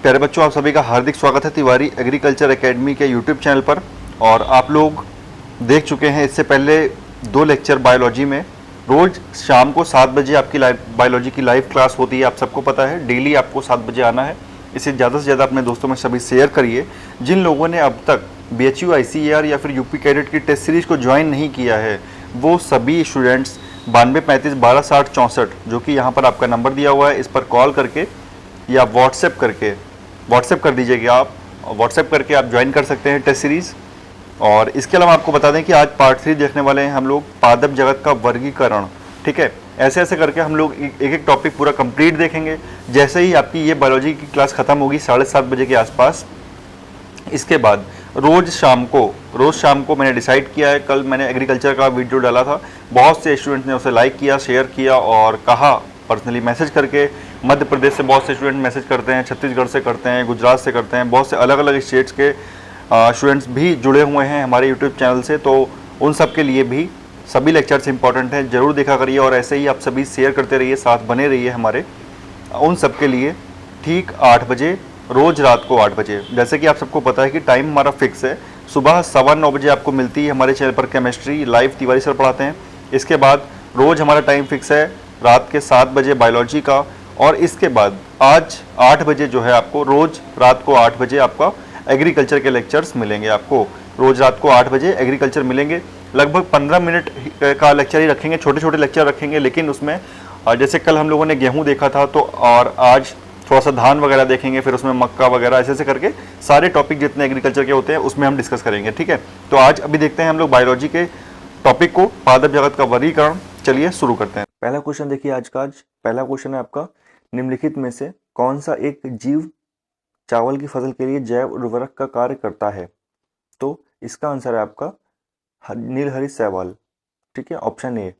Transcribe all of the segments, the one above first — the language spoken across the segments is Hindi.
प्यारे बच्चों, आप सभी का हार्दिक स्वागत है तिवारी एग्रीकल्चर एकेडमी के यूट्यूब चैनल पर। और आप लोग देख चुके हैं इससे पहले 2 लेक्चर बायोलॉजी में। रोज़ शाम को 7 बजे आपकी बायोलॉजी की लाइव क्लास होती है, आप सबको पता है। डेली आपको 7 बजे आना है। इसे ज़्यादा से ज़्यादा अपने दोस्तों में सभी शेयर करिए। जिन लोगों ने अब तक BHU ICAR या फिर यूपी कैडेट की टेस्ट सीरीज को ज्वाइन नहीं किया है, वो सभी स्टूडेंट्स 9235 1260 64 जो कि यहाँ पर आपका नंबर दिया हुआ है, इस पर कॉल करके या व्हाट्सएप कर दीजिएगा। आप व्हाट्सएप करके आप ज्वाइन कर सकते हैं टेस्ट सीरीज़। और इसके अलावा आपको बता दें कि आज पार्ट 3 देखने वाले हैं हम लोग, पादप जगत का वर्गीकरण। ठीक है, ऐसे ऐसे करके हम लोग एक एक टॉपिक पूरा कंप्लीट देखेंगे। जैसे ही आपकी ये बायोलॉजी की क्लास ख़त्म होगी 7:30 बजे के आसपास, इसके बाद रोज़ शाम को मैंने डिसाइड किया है, कल मैंने एग्रीकल्चर का वीडियो डाला था, बहुत से स्टूडेंट्स ने उसे लाइक किया, शेयर किया और कहा पर्सनली मैसेज करके। मध्य प्रदेश से बहुत से स्टूडेंट मैसेज करते हैं, छत्तीसगढ़ से करते हैं, गुजरात से करते हैं, बहुत से अलग अलग स्टेट्स के स्टूडेंट्स भी जुड़े हुए हैं हमारे यूट्यूब चैनल से। तो उन सब के लिए भी सभी लेक्चर्स इंपॉर्टेंट हैं, ज़रूर देखा करिए। और ऐसे ही आप सभी शेयर करते रहिए, साथ बने रहिए हमारे। उन सब के लिए ठीक 8 बजे, रोज़ रात को 8 बजे, जैसे कि आप सबको पता है कि टाइम हमारा फिक्स है। सुबह 9:15 बजे आपको मिलती है हमारे चैनल पर केमिस्ट्री, लाइव तिवारी सर पढ़ाते हैं। इसके बाद रोज़ हमारा टाइम फिक्स है रात के 7 बजे बायोलॉजी का। और इसके बाद आज 8 बजे जो है आपको, रोज़ रात को 8 बजे आपका एग्रीकल्चर के लेक्चर्स मिलेंगे। आपको रोज़ रात को 8 बजे एग्रीकल्चर मिलेंगे। लगभग 15 मिनट का लेक्चर ही रखेंगे, छोटे छोटे लेक्चर रखेंगे, लेकिन उसमें जैसे कल हम लोगों ने गेहूं देखा था, तो और आज थोड़ा सा धान वगैरह देखेंगे, फिर उसमें मक्का वगैरह, ऐसे ऐसे करके सारे टॉपिक जितने एग्रीकल्चर के होते हैं उसमें हम डिस्कस करेंगे। ठीक है, तो आज अभी देखते हैं हम लोग बायोलॉजी के टॉपिक को, पादप जगत का वर्गीकरण। चलिए शुरू करते हैं। पहला क्वेश्चन देखिए आज का। पहला क्वेश्चन है आपका, निम्नलिखित में से कौन सा एक जीव चावल की फसल के लिए जैव उर्वरक का कार्य करता है? तो इसका आंसर है आपका नीलहरित शैवाल। ठीक है, ऑप्शन ए।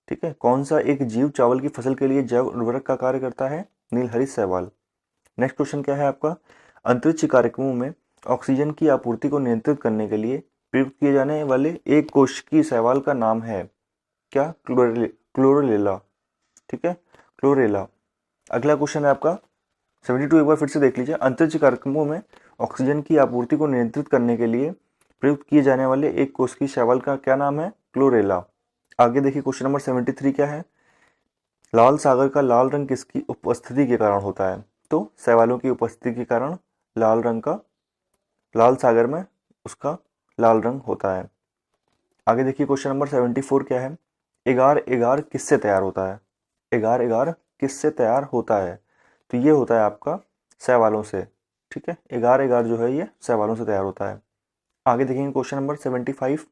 ठीक है, कौन सा एक जीव चावल की फसल के लिए जैव उर्वरक का कार्य करता है? नीलहरित शैवाल। नेक्स्ट क्वेश्चन क्या है आपका, अंतरिक्ष कार्यक्रमों में ऑक्सीजन की आपूर्ति को नियंत्रित करने के लिए प्रयुक्त किए जाने वाले एक कोशिकीय शैवाल का नाम है क्या? क्लोरेला। ठीक है, क्लोरेला। अगला क्वेश्चन है आपका 72, एक बार फिर से देख लीजिए। अंतरिक्ष कार्यक्रमों में ऑक्सीजन की आपूर्ति को नियंत्रित करने के लिए प्रयुक्त किए जाने वाले एक कोशिकीय शैवाल का क्या नाम है? क्लोरेला। आगे देखिए क्वेश्चन नंबर 73 क्या है, लाल सागर का लाल रंग किसकी उपस्थिति के कारण होता है? तो शैवालों की उपस्थिति के कारण लाल रंग का, लाल सागर में उसका लाल रंग होता है। आगे देखिए क्वेश्चन नंबर 74 क्या है, एगार एगार किससे तैयार होता है? एगार एगार किससे तैयार होता है? तो ये होता है आपका शैवालों से। ठीक है, एगार एगार जो है ये शैवालों से तैयार होता है। आगे देखेंगे क्वेश्चन नंबर 75।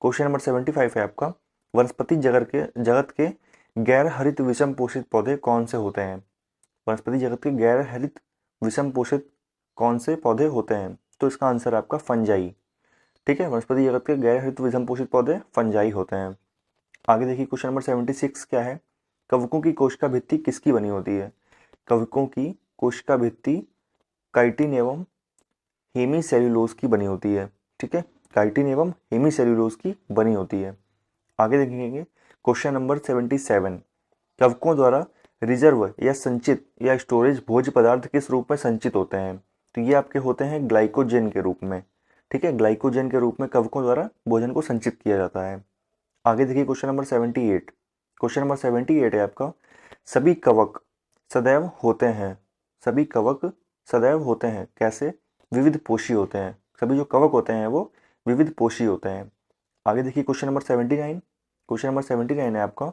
क्वेश्चन नंबर 75 है आपका, वनस्पति जगत के गैर हरित विषम पोषित पौधे कौन से होते हैं? वनस्पति जगत के गैर हरित विषम पोषित कौन से पौधे होते हैं? तो इसका आंसर है आपका फंजाई। ठीक है, वनस्पति जगत के गैर हरित विषम पोषित पौधे फंजाई होते हैं। आगे देखिए क्वेश्चन नंबर 76 क्या है, कवकों की कोशिका भित्ति किसकी बनी होती है? कवकों की कोशिका भित्ति काइटिन एवं हेमीसेल्यूलोज की बनी होती है। ठीक है, काइटिन एवं हेमीसेल्यूलोज की बनी होती है। आगे देखेंगे क्वेश्चन नंबर 77, कवकों द्वारा रिजर्व या संचित या स्टोरेज भोज्य पदार्थ किस रूप में संचित होते हैं? तो ये आपके होते हैं ग्लाइकोजन के रूप में। ठीक है, ग्लाइकोजन के रूप में कवकों द्वारा भोजन को संचित किया जाता है। आगे देखिए क्वेश्चन नंबर 78। क्वेश्चन नंबर 78 है आपका, सभी कवक सदैव होते हैं, सभी कवक सदैव होते हैं कैसे? विविध पोषी होते हैं। सभी जो कवक होते हैं वो विविध पोषी होते हैं। आगे देखिए क्वेश्चन नंबर 79। क्वेश्चन नंबर 79 है आपका,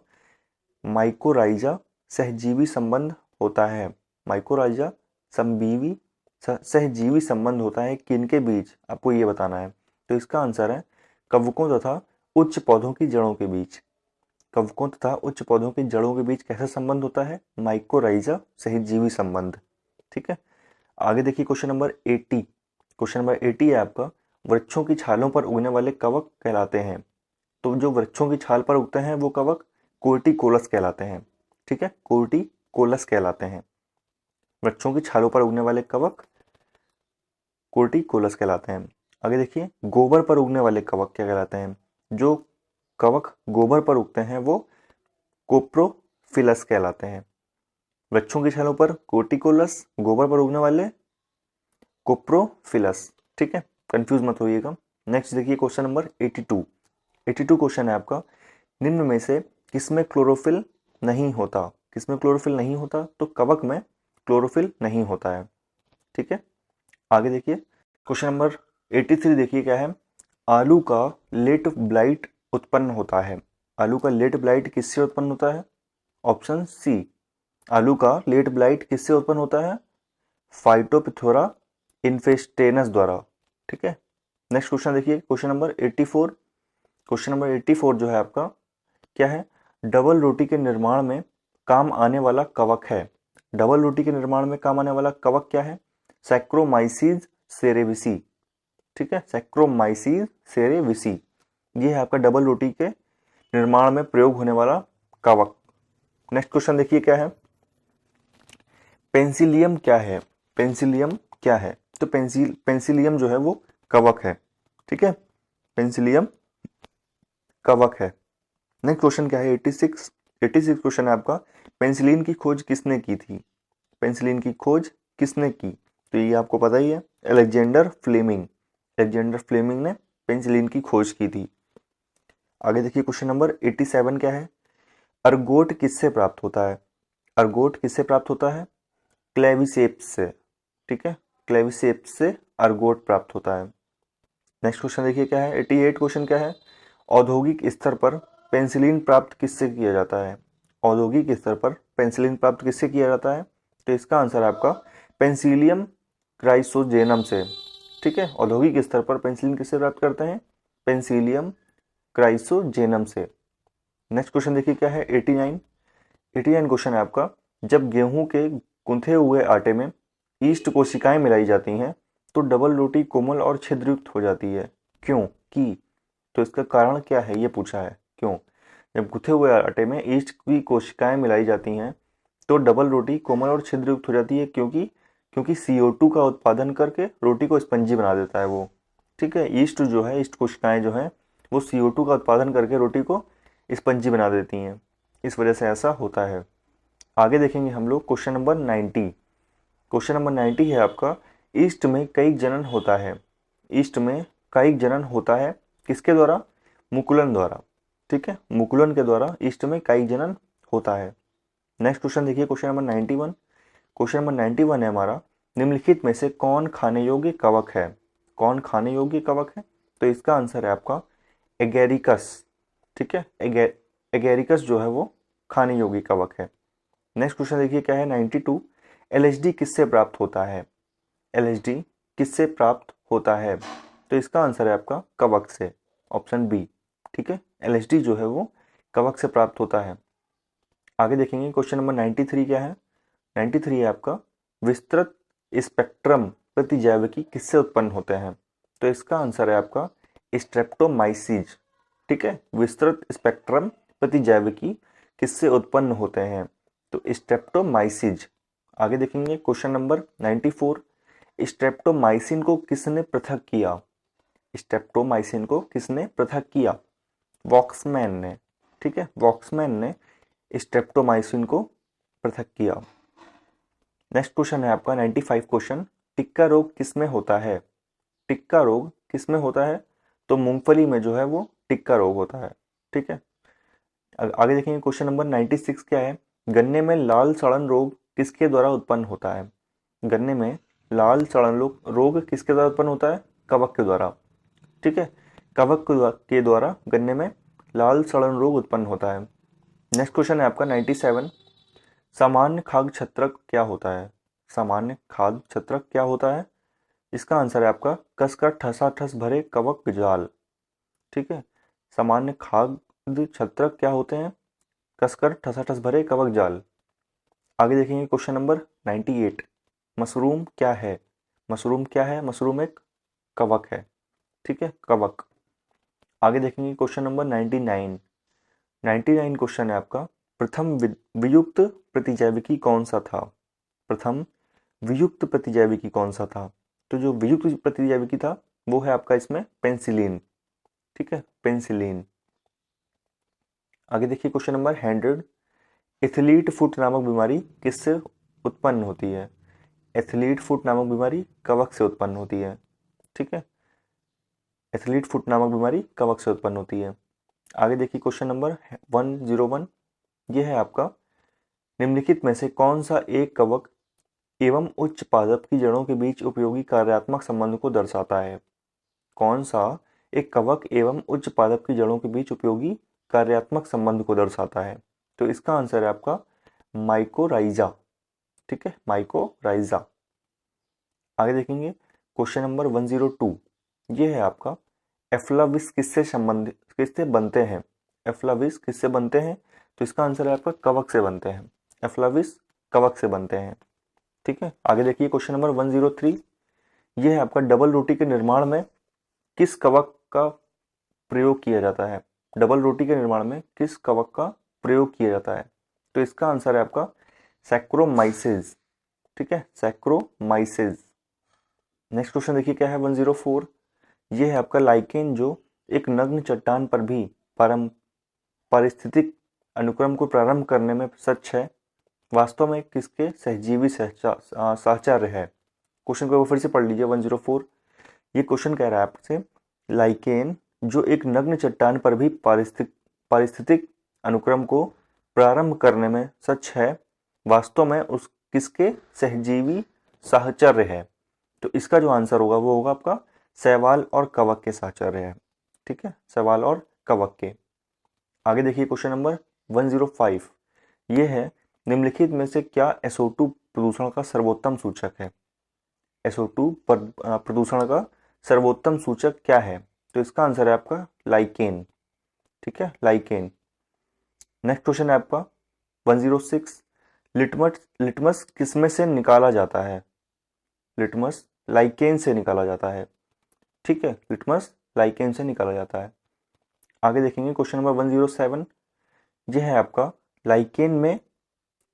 माइकोराइजा सहजीवी संबंध होता है, माइकोराइजा सहजीवी संबंध होता है किनके बीच? आपको ये बताना है। तो इसका आंसर है कवकों तथा उच्च पौधों की जड़ों के बीच। कवकों तथा उच्च पौधों की जड़ों के बीच कैसा संबंध होता है? माइकोराइजा सहजीवी संबंध। ठीक है, आगे देखिए क्वेश्चन नंबर 80। क्वेश्चन नंबर 80 है आपका, वृक्षों की छालों पर उगने वाले कवक कहलाते हैं। तो जो वृक्षों की छाल पर उगते हैं वो कवक कोर्टिकोलस कहलाते हैं। ठीक है, कोर्टिकोलस कहलाते हैं। वृक्षों की छालों पर उगने वाले कवक कोर्टिकोलस कहलाते हैं। आगे देखिए, गोबर पर उगने वाले कवक क्या कहलाते हैं? जो कवक गोबर पर उगते हैं वो कोप्रोफिलस कहलाते हैं। वृक्षों की छालों पर कोर्टिकोलस, गोबर पर उगने वाले कोप्रोफिलस। ठीक है, कंफ्यूज मत होइएगा। नेक्स्ट देखिए क्वेश्चन नंबर 82। 82 क्वेश्चन है आपका, निम्न में से किसमें क्लोरोफिल नहीं होता? किसमें क्लोरोफिल नहीं होता? तो कवक में क्लोरोफिल नहीं होता है। ठीक है, आगे देखिए क्वेश्चन नंबर 83 देखिए क्या है, आलू का लेट ब्लाइट उत्पन्न होता है। आलू का लेट ब्लाइट किससे उत्पन्न होता है? ऑप्शन सी, आलू का लेट ब्लाइट किससे उत्पन्न होता है? फाइटोपिथोरा इन्फेस्टेनस द्वारा। ठीक है, नेक्स्ट क्वेश्चन देखिए क्वेश्चन नंबर 84। क्वेश्चन नंबर 84 जो है आपका क्या है, डबल रोटी के निर्माण में काम आने वाला कवक है। डबल रोटी के निर्माण में काम आने वाला कवक क्या है? सैक्रोमाइसीज सेरेविसी। ठीक है, सैक्रोमाइसीज सेरेविसी, ये है आपका डबल रोटी के निर्माण में प्रयोग होने वाला कवक। नेक्स्ट क्वेश्चन देखिए क्या है, पेंसिलियम क्या है? पेंसिलियम क्या है? तो पेंसिलियम जो है वो कवक है। ठीक है, पेंसिलियम कवक है। नेक्स्ट क्वेश्चन क्या है, 86। 86 क्वेश्चन है आपका, पेंसिलिन की खोज किसने की थी? पेंसिलिन की खोज किसने की? तो ये आपको पता ही है, अलेक्जेंडर फ्लेमिंग। अलेक्जेंडर फ्लेमिंग ने पेंसिलिन की खोज की थी। आगे देखिए क्वेश्चन नंबर 87 क्या है, अर्गोट किससे प्राप्त होता है? अर्गोट किससे प्राप्त होता है? क्लेविसेप्स से। ठीक है, क्लेविसेप्स से अर्गोट प्राप्त होता है। नेक्स्ट क्वेश्चन देखिए क्या है, 88 क्वेश्चन क्या है, औद्योगिक स्तर पर पेंसिलिन प्राप्त किससे किया जाता है? औद्योगिक स्तर पर पेंसिलिन प्राप्त किससे किया जाता है? तो इसका आंसर है आपका पेंसिलियम क्राइसोजेनम से। ठीक है, औद्योगिक स्तर पर पेंसिलिन किससे प्राप्त करते हैं? पेंसिलियम क्राइसोजेनम से। नेक्स्ट क्वेश्चन देखिए क्या है, 89। 89 क्वेश्चन है आपका, जब गेहूं के गुंथे हुए आटे में ईस्ट कोशिकाएं मिलाई जाती हैं तो डबल रोटी कोमल और छिद्रयुक्त हो जाती है, क्यों की? तो इसका कारण क्या है ये पूछा है, क्यों? जब गुथे हुए आटे में ईस्ट की कोशिकाएं मिलाई जाती हैं तो डबल रोटी कोमल और छिद्रयुक्त हो जाती है, क्योंकि CO2 का उत्पादन करके रोटी को स्पंजी बना देता है वो। ठीक है, ईस्ट जो है, ईस्ट कोशिकाएं जो हैं वो CO2 का उत्पादन करके रोटी को स्पंजी बना देती हैं, इस वजह से ऐसा होता है। आगे देखेंगे हम लोग क्वेश्चन नंबर 90। क्वेश्चन नंबर 90 है आपका, ईस्ट में कई जनन होता है। ईस्ट में कई जनन होता है किसके द्वारा? मुकुलन द्वारा। ठीक है, मुकुलन के द्वारा ईस्ट में कई जनन होता है। नेक्स्ट क्वेश्चन देखिए क्वेश्चन नंबर 91। क्वेश्चन नंबर 91 है हमारा, निम्नलिखित में से कौन खाने योग्य कवक है? कौन खाने योग्य कवक है? तो इसका आंसर है आपका एगेरिकस। ठीक है, एगेरिकस जो है वो खाने योग्य कवक है। नेक्स्ट क्वेश्चन देखिए क्या है, 92। LSD किससे प्राप्त होता है? LSD किससे प्राप्त होता है? तो इसका आंसर है आपका कवक से, ऑप्शन बी। ठीक है, LSD जो है वो कवक से प्राप्त होता है। आगे देखेंगे क्वेश्चन नंबर 93 क्या है, 93 है आपका, विस्तृत स्पेक्ट्रम प्रतिजैविकी किससे उत्पन्न होते हैं? तो इसका आंसर है आपका स्ट्रेप्टोमाइसीज। ठीक है, विस्तृत स्पेक्ट्रम प्रतिजैविकी किससे उत्पन्न होते हैं? तो स्ट्रेप्टोमाइसीज। आगे देखेंगे क्वेश्चन नंबर 94, स्ट्रेप्टोमाइसिन को किसने पृथक किया? स्ट्रेप्टोमाइसिन को किसने पृथक किया? वॉक्समैन ने। ठीक है, वॉक्समैन ने स्ट्रेप्टोमाइसिन को पृथक किया। नेक्स्ट क्वेश्चन है आपका 95 क्वेश्चन, टिक्का रोग किसमें होता है? टिक्का रोग किसमें होता है? तो मूंगफली में जो है वो टिक्का रोग होता है। ठीक है, आगे देखेंगे क्वेश्चन नंबर 96 क्या है, गन्ने में लाल सड़न रोग किसके द्वारा उत्पन्न होता है? गन्ने में लाल सड़न रोग किसके द्वारा उत्पन्न होता है? कवक के द्वारा। ठीक है, कवक के द्वारा गन्ने में लाल सड़न रोग उत्पन्न होता है। नेक्स्ट क्वेश्चन है आपका 97, सामान्य खाद्य छत्रक क्या होता है? सामान्य खाद्य छत्रक क्या होता है? इसका आंसर है आपका कसकर ठसाठस भरे कवक जाल। ठीक है, सामान्य खाद्य छत्रक क्या होते हैं? कसकर ठसाठस भरे कवक जाल। आगे देखेंगे क्वेश्चन नंबर 98, मशरूम क्या है? मशरूम क्या है? मशरूम एक कवक है। ठीक है, कवक। आगे देखेंगे क्वेश्चन नंबर 99। 99 क्वेश्चन है आपका, प्रथम वियुक्त प्रतिजैविकी कौन सा था? प्रथम वियुक्त प्रतिजैविकी कौन सा था? तो जो वियुक्त प्रतिजैविकी था वो है आपका इसमें पेंसिलिन। ठीक है, पेंसिलिन। आगे देखिए क्वेश्चन नंबर 100, एथलीट फुट नामक बीमारी किससे उत्पन्न होती है? एथलीट फुट नामक बीमारी कवक से उत्पन्न होती है। ठीक है, एथलीट फुट नामक बीमारी कवक से उत्पन्न होती है। आगे देखिए क्वेश्चन नंबर 101, ये है आपका, निम्नलिखित में से कौन सा एक कवक एवं उच्च पादप की जड़ों के बीच उपयोगी कार्यात्मक संबंध को दर्शाता है? कौन सा एक कवक एवं उच्च पादप की जड़ों के बीच उपयोगी कार्यात्मक संबंध को दर्शाता है? तो इसका आंसर है आपका माइकोराइजा। ठीक है, माइकोराइजा। आगे देखेंगे क्वेश्चन नंबर 102, ये है आपका, एफ्लाविस किससे बनते हैं? एफ्लाविस किससे बनते हैं? तो इसका आंसर है आपका कवक से बनते हैं। एफ्लाविस कवक से बनते हैं। ठीक है, आगे देखिए क्वेश्चन नंबर 103, ये है आपका, डबल रोटी के निर्माण में किस कवक का प्रयोग किया जाता है? डबल रोटी के निर्माण में किस कवक का प्रयोग किया जाता है? तो इसका आंसर है आपका सैक्रोमाइसेस। ठीक है, सैक्रोमाइसेस। नेक्स्ट क्वेश्चन देखिए क्या है 104, ये है आपका, लाइकेन जो एक नग्न चट्टान पर भी पारिस्थितिक अनुक्रम को प्रारंभ करने में सच है, वास्तव में किसके सहजीवी साहचर्य है? क्वेश्चन को फिर से पढ़ लीजिए 104। ये क्वेश्चन कह रहा है आपसे, लाइकेन जो एक नग्न चट्टान पर भी पारिस्थितिक अनुक्रम को प्रारंभ करने में सच है, वास्तव में उस किसके सहजीवी साहचर्य है? तो इसका जो आंसर होगा वो होगा आपका शैवाल और कवक के साहचर्य है। ठीक है, शैवाल और कवक के। आगे देखिए क्वेश्चन नंबर 105, ये है, निम्नलिखित में से क्या SO2 प्रदूषण का सर्वोत्तम सूचक है? SO2 प्रदूषण का सर्वोत्तम सूचक क्या है? तो इसका आंसर है आपका लाइकेन। ठीक है, लाइकेन। नेक्स्ट क्वेश्चन है आपका 106, लिटमस किसमें से निकाला जाता है? लिटमस लाइकेन से निकाला जाता है। ठीक है, लिटमस लाइकेन से निकाला जाता है। आगे देखेंगे क्वेश्चन नंबर 107, यह है आपका, लाइकेन में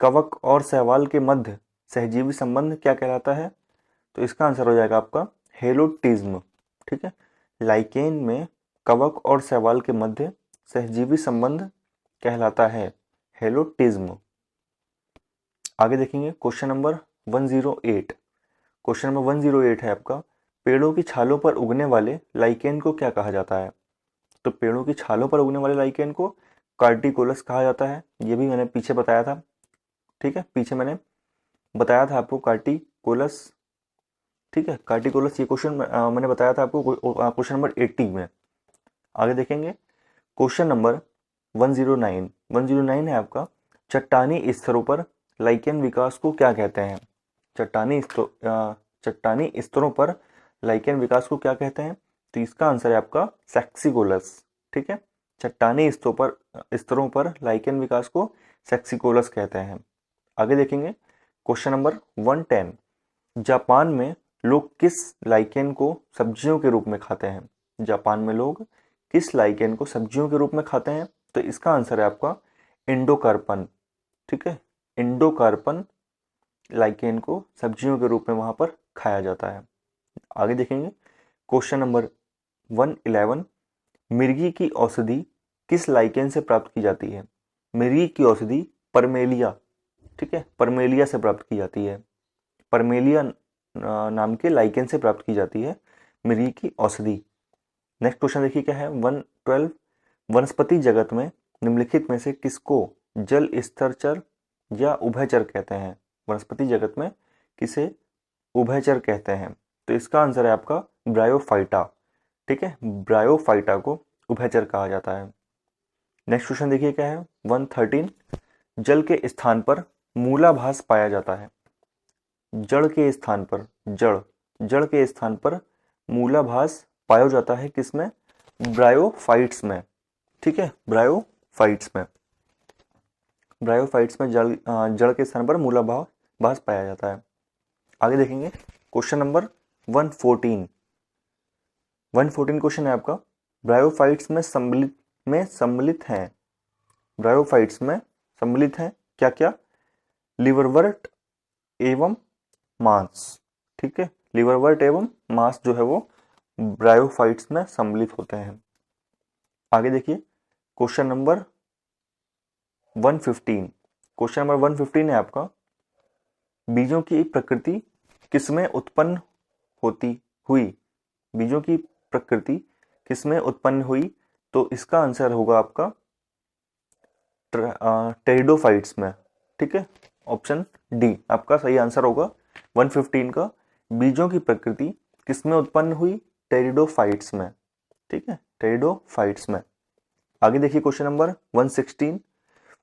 कवक और शैवाल के मध्य सहजीवी संबंध क्या कहलाता है? तो इसका आंसर हो जाएगा आपका हेलोटिज्म। ठीक है, लाइकेन में कवक और शैवाल के मध्य सहजीवी संबंध कहलाता है हेलोटिज्म। आगे देखेंगे क्वेश्चन नंबर 108, क्वेश्चन नंबर 108 है आपका, पेड़ों की छालों पर उगने वाले लाइकेन को क्या कहा जाता है? तो पेड़ों की छालों पर उगने वाले लाइकेन को कार्टिकोलस कहा जाता है। ये भी मैंने पीछे बताया था। ठीक है, पीछे मैंने बताया था आपको कार्टिकोलस। ठीक है, कार्टिकोलस, ये क्वेश्चन मैंने बताया था आपको क्वेश्चन नंबर 80 में। आगे देखेंगे क्वेश्चन नंबर 109, 109 है आपका, चट्टानी स्तरों पर लाइकेन विकास को क्या कहते हैं? चट्टानी स्तरों पर लाइकेन विकास को क्या कहते हैं? तो इसका आंसर है आपका सेक्सिकोलस। ठीक है, चट्टानी स्तरों पर लाइकेन विकास को सेक्सिकोलस कहते हैं। आगे देखेंगे क्वेश्चन नंबर 110, जापान में लोग किस लाइकेन को सब्जियों के रूप में खाते हैं? जापान में लोग किस लाइकेन को सब्जियों के रूप में खाते हैं? तो इसका आंसर है आपका इंडोकार्पन। ठीक है, इंडोकार्पन लाइकेन को सब्जियों के रूप में वहां पर खाया जाता है। आगे देखेंगे क्वेश्चन नंबर 111, मिर्गी की औषधि किस लाइकेन से प्राप्त की जाती है? मिर्गी की औषधि परमेलिया, ठीक है, परमेलिया से प्राप्त की जाती है। परमेलिया नाम के लाइकेन से प्राप्त की जाती है मिर्गी की औषधि। नेक्स्ट क्वेश्चन देखिए क्या है 112, वनस्पति जगत में निम्नलिखित में से किसको जल स्तरचर या उभयचर कहते हैं? वनस्पति जगत में किसे उभयचर कहते हैं? तो इसका आंसर है आपका ब्रायोफाइटा। ठीक है, ब्रायोफाइटा को उभयचर कहा जाता है। नेक्स्ट क्वेश्चन देखिए क्या है 113, जल के स्थान पर मूलाभास पाया जाता है। जड़ के स्थान पर जड़ के स्थान पर मूलाभास पाया जाता है किसमें? ब्रायोफाइट्स में। ठीक है, ब्रायोफाइट्स में जड़ के स्थान पर मूलाभास पाया जाता है। आगे देखेंगे क्वेश्चन नंबर 114, 114 क्वेश्चन है आपका, ब्रायोफाइट्स में सम्मिलित हैं, ब्रायोफाइट्स में सम्मिलित हैं क्या क्या? लिवरवर्ट एवं मांस। ठीक है, लिवरवर्ट एवं मांस जो है वो ब्रायोफाइट्स में सम्मिलित होते हैं। आगे देखिए क्वेश्चन नंबर 115, क्वेश्चन नंबर 115 है आपका, बीजों की प्रकृति किसमें उत्पन्न होती हुई, बीजों की प्रकृति किसमें उत्पन्न हुई, तो इसका आंसर होगा आपका टेरिडोफाइट्स में। ठीक है, ऑप्शन डी आपका सही आंसर होगा 115 का। बीजों की प्रकृति किसमें उत्पन्न हुई, टेरिडोफाइट्स में। ठीक है, टेरिडोफाइट्स में। आगे देखिए क्वेश्चन नंबर 116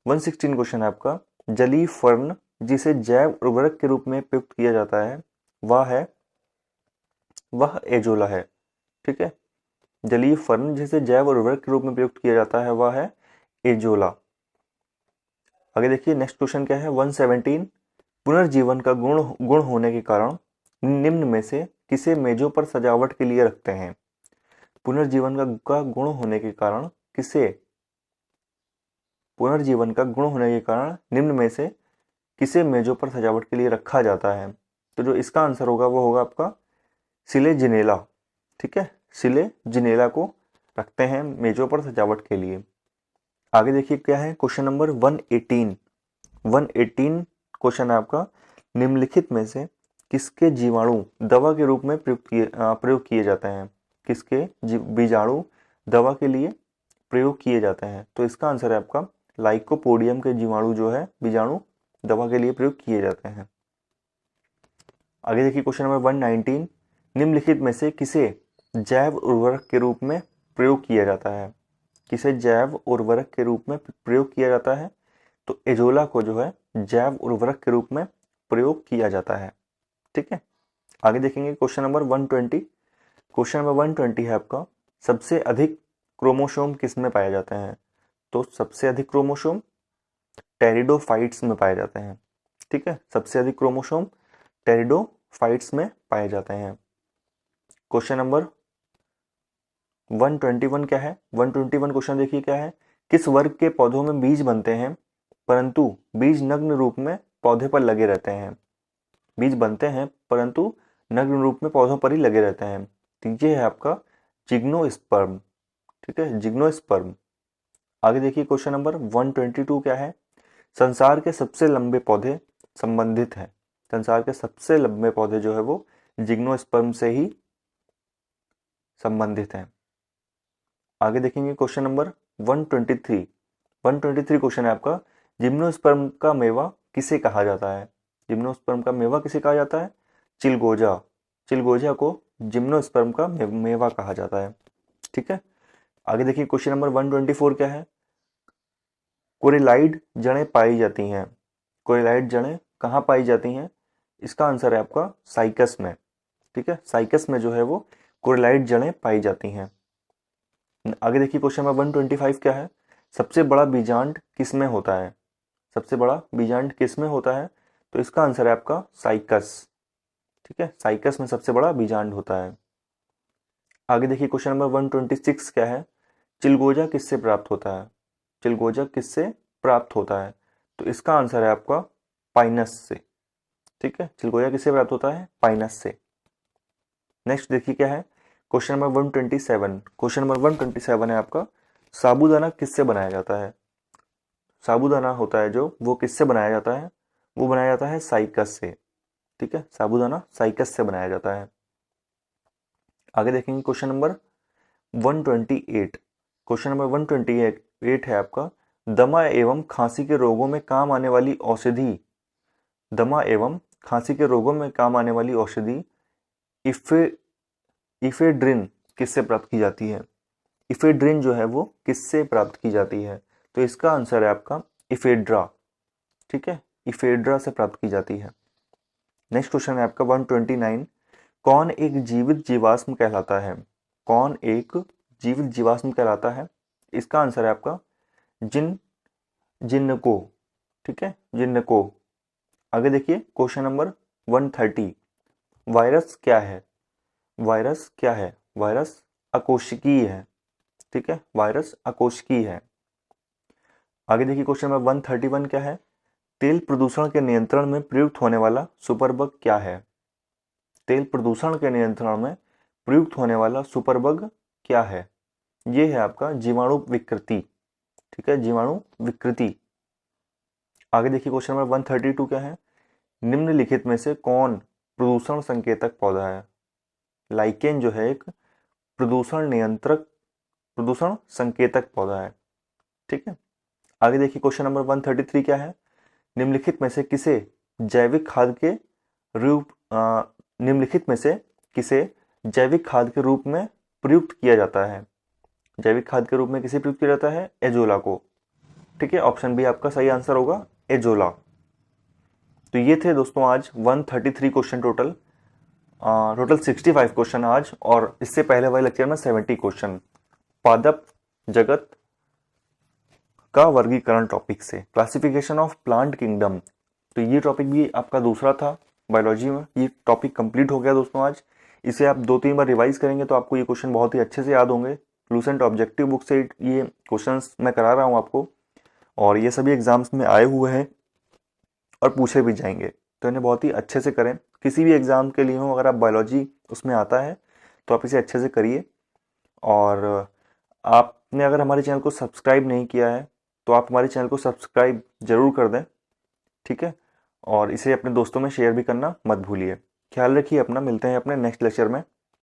क्वेश्चन है आपका, जलीय फर्न जिसे जैव उर्वरक के रूप में प्रयुक्त किया जाता है वह एजोला है। ठीक है, जलीय फर्न जिसे जैव उर्वरक के रूप में प्रयुक्त किया जाता है वह है एजोला। आगे देखिए नेक्स्ट क्वेश्चन क्या है 117, पुनर्जीवन का गुण होने के कारण निम्न में से किसे मेजों पर सजावट के लिए रखते हैं। पुनर्जीवन का गुण होने के कारण निम्न में से किसे मेजों पर सजावट के लिए रखा जाता है, तो जो इसका आंसर होगा वो होगा आपका सिलेजिनेला। ठीक है, सिलेजिनेला को रखते हैं मेजों पर सजावट के लिए। आगे देखिए क्या है क्वेश्चन नंबर 118 क्वेश्चन है आपका, निम्नलिखित में से किसके जीवाणु दवा के रूप में प्रयोग किए जाते हैं। किसके बीजाणु दवा के लिए प्रयोग किए जाते हैं, तो इसका आंसर है आपका लाइकोपोडियम के जीवाणु जो है बीजाणु दवा के लिए प्रयोग किए जाते हैं। आगे देखिए क्वेश्चन नंबर 119, निम्नलिखित में से किसे जैव उर्वरक के रूप में प्रयोग किया जाता है। किसे जैव उर्वरक के रूप में प्रयोग किया जाता है, तो एजोला को जो है जैव उर्वरक के रूप में प्रयोग किया जाता है। ठीक है, आगे देखेंगे क्वेश्चन नंबर 120। क्वेश्चन नंबर 120 है आपका, सबसे अधिक क्रोमोसोम किस में पाए जाते हैं, तो सबसे अधिक क्रोमोसोम टेरिडोफाइट्स में पाए जाते हैं। ठीक है, सबसे अधिक क्रोमोसोम टेरिडोफाइट्स में पाए जाते हैं। क्वेश्चन नंबर 121 क्या है, 121 क्वेश्चन देखिए क्या है, किस वर्ग के पौधों में बीज बनते हैं परंतु बीज नग्न रूप में पौधे पर लगे रहते हैं। बीज बनते हैं परंतु नग्न रूप में पौधों पर ही लगे रहते हैं, तो ये है आपका जिग्नोस्पर्म। ठीक है, जिग्नोस्पर्म। आगे देखिए क्वेश्चन नंबर 122 क्या है, संसार के सबसे लंबे पौधे संबंधित हैं। संसार के सबसे लंबे पौधे जो है वो जिग्नोस्पर्म से ही संबंधित हैं। आगे देखेंगे क्वेश्चन नंबर 123 क्वेश्चन है आपका, जिम्नोस्पर्म का मेवा किसे कहा जाता है। जिम्नोस्पर्म का मेवा किसे कहा जाता है, चिलगोजा। चिलगोजा को जिम्नोस्पर्म का मेवा कहा जाता है। ठीक है, आगे देखिए क्वेश्चन नंबर 124 क्या है, कोरिलाइड जड़ें पाई जाती हैं। कोरिलाइड जड़ें कहाँ पाई जाती हैं, इसका आंसर है आपका साइकस में। ठीक है, साइकस में जो है वो कोरिलाइड जड़ें पाई जाती हैं। आगे देखिए क्वेश्चन नंबर 125 क्या है, सबसे बड़ा बीजांड किसमें होता है। सबसे बड़ा बीजांड किसमें होता है, तो इसका आंसर है आपका साइकस। ठीक है, साइकस में सबसे बड़ा बीजांड होता है। आगे देखिए क्वेश्चन नंबर 126 क्या है, चिलगोजा किससे प्राप्त होता है। चिलगोजा किससे प्राप्त होता है, तो इसका आंसर है आपका पाइनस से। ठीक है, चिलगोजा किससे प्राप्त होता है, पाइनस से। नेक्स्ट देखिए क्या है क्वेश्चन नंबर 127। क्वेश्चन नंबर 127 है आपका, साबूदाना किससे बनाया जाता है। साबूदाना होता है जो वो किससे बनाया जाता है, वो बनाया जाता है साइकस से। ठीक है, साबूदाना साइकस से बनाया जाता है। आगे देखेंगे क्वेश्चन नंबर 128। क्वेश्चन नंबर 128 है आपका, दमा एवं खांसी के रोगों में काम आने वाली औषधि। दमा एवं खांसी के रोगों में काम आने वाली औषधि इफेड्रिन किससे प्राप्त की जाती है। इफेड्रिन जो है वो किससे प्राप्त की जाती है, तो इसका आंसर है आपका इफेड्रा। ठीक है, इफेड्रा से प्राप्त की जाती है। नेक्स्ट क्वेश्चन है आपका 129, कौन एक जीवित जीवाश्म कहलाता है। कौन एक जीवित जीवाश्म कहलाता है, इसका आंसर है आपका जिनको। ठीक है, जिनको। आगे देखिए क्वेश्चन नंबर 130, वायरस क्या है। वायरस क्या है, वायरस अकोशिकीय है। ठीक है, वायरस अकोशिकीय है। आगे देखिए क्वेश्चन नंबर 131 क्या है, तेल प्रदूषण के नियंत्रण में प्रयुक्त होने वाला सुपरबग क्या है। तेल प्रदूषण के नियंत्रण में प्रयुक्त होने वाला सुपरबग क्या है, ये है आपका जीवाणु विकृति। ठीक है, जीवाणु विकृति। आगे देखिए क्वेश्चन नंबर 132 क्या है, निम्नलिखित में से कौन प्रदूषण संकेतक पौधा है। लाइकेन जो है एक प्रदूषण संकेतक पौधा है। ठीक है, आगे देखिए क्वेश्चन नंबर 133 क्या है। निम्नलिखित में से किसे जैविक खाद के रूप निम्नलिखित में से किसे जैविक खाद के रूप में प्रयुक्त किया जाता है। जैविक खाद के रूप में किसे प्रयुक्त किया जाता है? एजोला को। ठीक है, ऑप्शन बी आपका सही आंसर होगा, एजोला। तो ये थे दोस्तों आज 133 क्वेश्चन टोटल 65 क्वेश्चन आज, और इससे पहले वाले लेक्चर में 70 क्वेश्चन पादप जगत का वर्गीकरण टॉपिक से, क्लासिफिकेशन ऑफ प्लांट किंगडम। तो ये टॉपिक भी आपका दूसरा था बायोलॉजी में। ये टॉपिक कंप्लीट हो गया दोस्तों आज। इसे आप 2-3 बार रिवाइज करेंगे तो आपको ये क्वेश्चन बहुत ही अच्छे से याद होंगे। फ्लूसेंट ऑब्जेक्टिव बुक से ये क्वेश्चंस मैं करा रहा हूँ आपको, और ये सभी एग्जाम्स में आए हुए हैं और पूछे भी जाएंगे, तो इन्हें बहुत ही अच्छे से करें। किसी भी एग्जाम के लिए हो, अगर आप बायोलॉजी उसमें आता है तो आप इसे अच्छे से करिए। और आपने अगर हमारे चैनल को सब्सक्राइब नहीं किया है तो आप हमारे चैनल को सब्सक्राइब जरूर कर दें। ठीक है, और इसे अपने दोस्तों में शेयर भी करना मत भूलिए। ख्याल रखिए अपना, मिलते हैं अपने नेक्स्ट लेक्चर में।